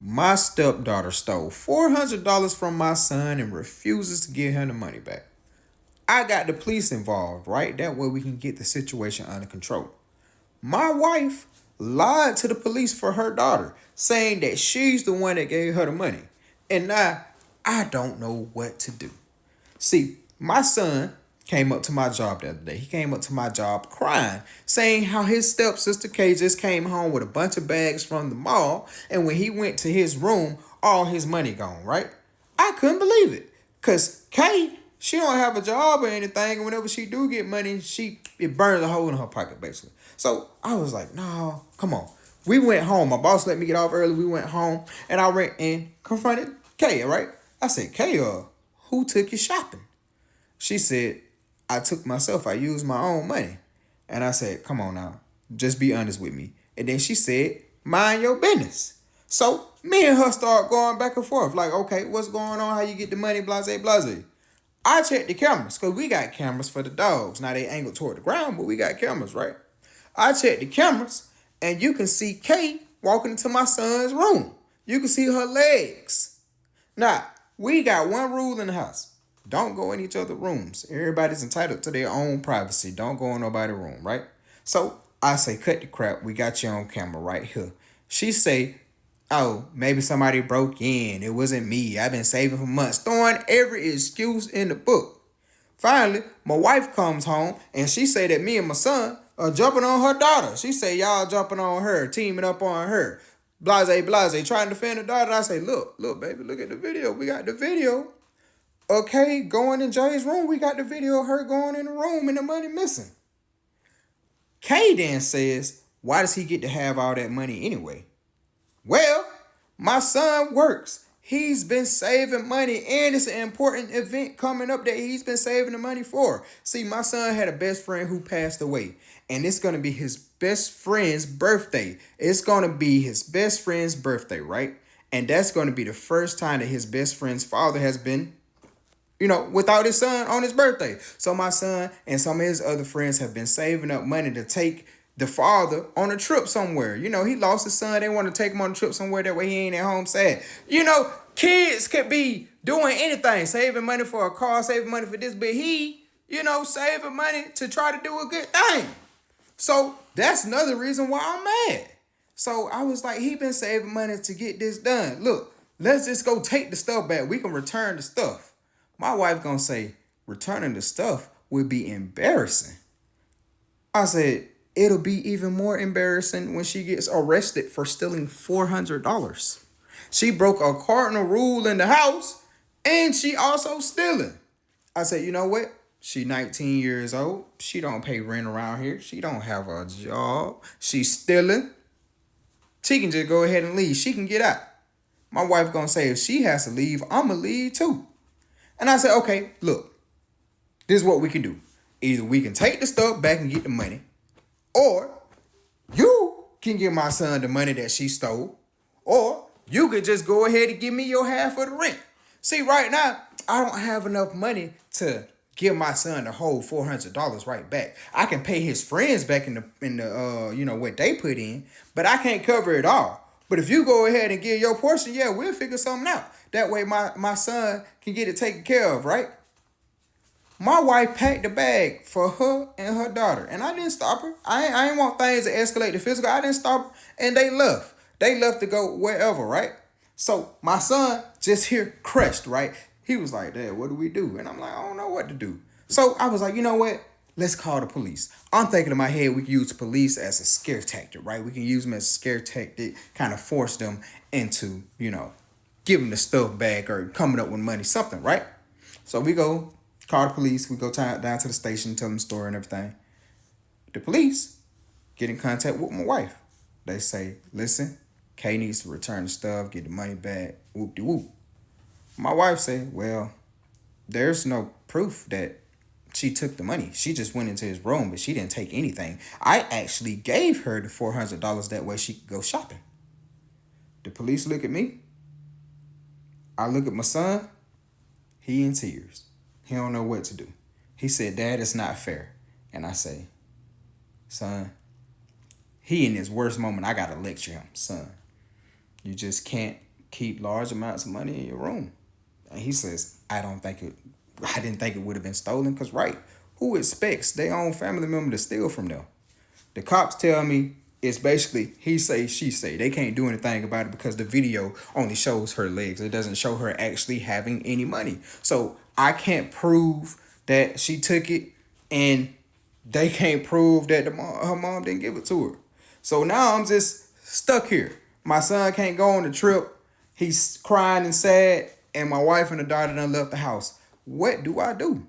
My stepdaughter stole $400 from my son and refuses to give him the money back. I got the police involved, right? That way we can get the situation under control. My wife lied to the police for her daughter, saying that she's the one that gave her the money. And now I don't know what to do. See, my son came up to my job the other day. He came up to my job crying, saying how his stepsister Kay just came home with a bunch of bags from the mall, and when he went to his room, all his money gone, right? I couldn't believe it. Cause Kay, she don't have a job or anything, and whenever she do get money, it burns a hole in her pocket, basically. So I was like, no, come on. We went home. My boss let me get off early. We went home, and I went and confronted Kay, right? I said, Kay, who took you shopping? She said, I took myself. I used my own money. And I said, come on now. Just be honest with me. And then she said, mind your business. So me and her start going back and forth. Like, okay, what's going on? How you get the money? Blase, blase. I checked the cameras because we got cameras for the dogs. Now they angled toward the ground, but we got cameras, right? I checked the cameras and you can see Kate walking into my son's room. You can see her legs. Now, we got one rule in the house. Don't go in each other's rooms. Everybody's entitled to their own privacy. Don't go in nobody's room, right? So I say, cut the crap. We got you on camera right here. She say, oh, maybe somebody broke in. It wasn't me. I've been saving for months. Throwing every excuse in the book. Finally, my wife comes home and she say that me and my son are jumping on her daughter. She say y'all jumping on her, teaming up on her. Blase, blase, trying to defend her daughter. I say, look, baby, look at the video. We got the video. Okay, going in Jay's room. We got the video of her going in the room and the money missing. Kay then says, why does he get to have all that money anyway? Well, my son works. He's been saving money, and it's an important event coming up that he's been saving the money for. See, my son had a best friend who passed away, and it's going to be his best friend's birthday. It's going to be his best friend's birthday, right? And that's going to be the first time that his best friend's father has been without his son on his birthday. So my son and some of his other friends have been saving up money to take the father on a trip somewhere. He lost his son. They want to take him on a trip somewhere. That way he ain't at home sad. Kids could be doing anything, saving money for a car, saving money for this, but he, saving money to try to do a good thing. So that's another reason why I'm mad. So I was like, he been saving money to get this done. Look, let's just go take the stuff back. We can return the stuff. My wife gonna say, returning the stuff would be embarrassing. I said, it'll be even more embarrassing when she gets arrested for stealing $400. She broke a cardinal rule in the house and she also stealing. I said, you know what? She 19 years old. She don't pay rent around here. She don't have a job. She's stealing. She can just go ahead and leave. She can get out. My wife gonna say if she has to leave, I'ma leave too. And I said, okay, look, this is what we can do. Either we can take the stuff back and get the money, or you can give my son the money that she stole, or you could just go ahead and give me your half of the rent. See, right now, I don't have enough money to give my son the whole $400 right back. I can pay his friends back in the what they put in, but I can't cover it all. But if you go ahead and give your portion, yeah, we'll figure something out. That way my son can get it taken care of, right? My wife packed the bag for her and her daughter, and I didn't stop her. I ain't want things to escalate to physical. I didn't stop her, and they left. They left to go wherever, right? So my son just here crushed, right? He was like, Dad, what do we do? And I'm like, I don't know what to do. So I was like, you know what? Let's call the police. I'm thinking in my head we can use the police as a scare tactic, right? We can use them as a scare tactic, kind of force them into, give them the stuff back or coming up with money, something, right? So we go call the police. We go down to the station, tell them the story and everything. The police get in contact with my wife. They say, listen, Kay needs to return the stuff, get the money back, whoop-de-whoop. My wife said, well, there's no proof that she took the money. She just went into his room, but she didn't take anything. I actually gave her the $400 that way she could go shopping. The police look at me. I look at my son. He in tears. He don't know what to do. He said, Dad, it's not fair. And I say, son, he in his worst moment, I got to lecture him. Son, you just can't keep large amounts of money in your room. And he says, I didn't think it would have been stolen. Because, right, who expects their own family member to steal from them? The cops tell me it's basically he say, she say. They can't do anything about it because the video only shows her legs. It doesn't show her actually having any money. So I can't prove that she took it, and they can't prove that her mom didn't give it to her. So now I'm just stuck here. My son can't go on the trip. He's crying and sad, and my wife and the daughter done left the house. What do I do?